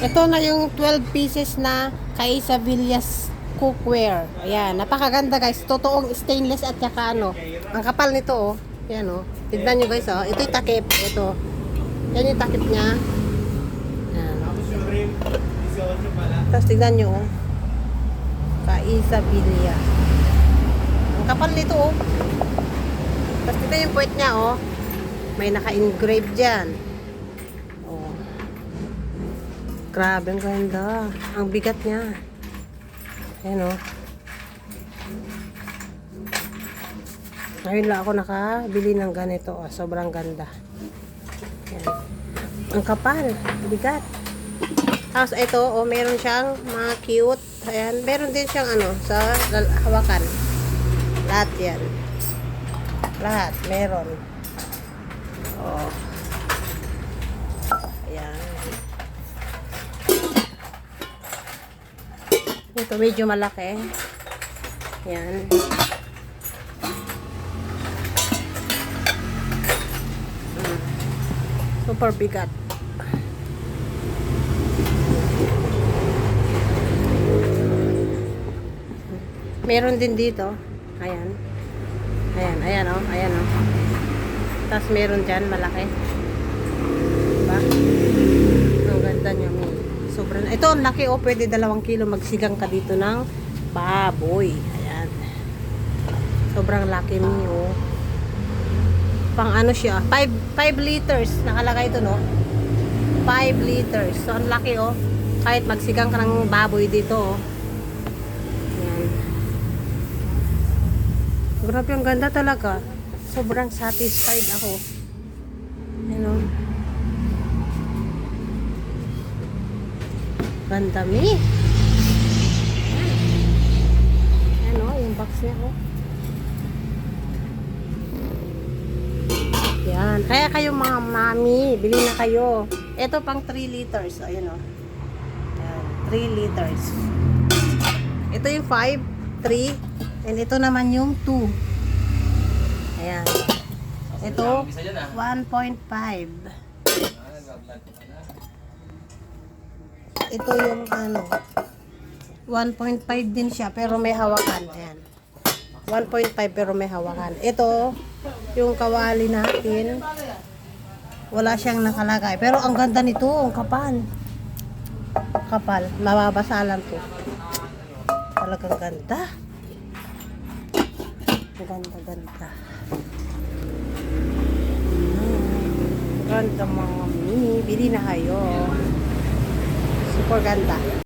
Ito na yung 12 pieces na Quesadillas cookware. Ayan, napakaganda guys. Totoong stainless at saka ano. Ang kapal nito oh. Ayan oh. Tignan nyo guys oh. Ito yung takip. Ito. Yan yung takip niya. Ayan. Tapos tignan nyo oh. Quesadillas. Ang kapal nito oh. Tapos tignan yung puwet niya oh. May naka-engrave dyan. Oh. Grabe, ang ganda. Ang bigat niya. Ayan o. Ngayon lang ako nakabili ng ganito. Oh. Sobrang ganda. Ayan. Ang kapal. Bigat. Tapos ito, oh, meron siyang mga cute. Ayan. Meron din siyang ano, sa hawakan. Lahat yan. Lahat. Meron. Oh. Ayan. Ito medyo malaki. Ayan. Super bigat. Meron din dito. Ayan. Ayan, ayan oh. Ayan oh. Tapos meron dyan, malaki. Diba? Ang ganda niya. Sobrang, ito, ang laki oh. Pwede 2 kilo magsigang ka dito ng baboy. Ayan. Sobrang laki niyo. Pang ano siya. 5 liters. Nakalagay ito no. 5 liters. So, ang laki oh. Kahit magsigang ka ng baboy dito oh. Ayan. Grabe, ang ganda talaga. Sobrang satisfied ako. Ano? Ganda mi. Ano, yung box niya oh. Yan. Kaya kayo mga mami, bili na kayo. Ito pang 3 liters. Ayan oh. Yan, 3 liters. Ito yung 5, 3, and ito naman yung 2. Ayan. Ito, 1.5. Ito yung ano, 1.5 din siya, pero may hawakan. Ayan. 1.5 pero may hawakan. Ito, yung kawali natin, wala siyang nakalagay. Pero ang ganda nito, ang kapal. Kapal. Mababasa lang to. Talagang ganda. Ang ganda-ganda. Ganda mga mini. Bili na kayo. Super ganda.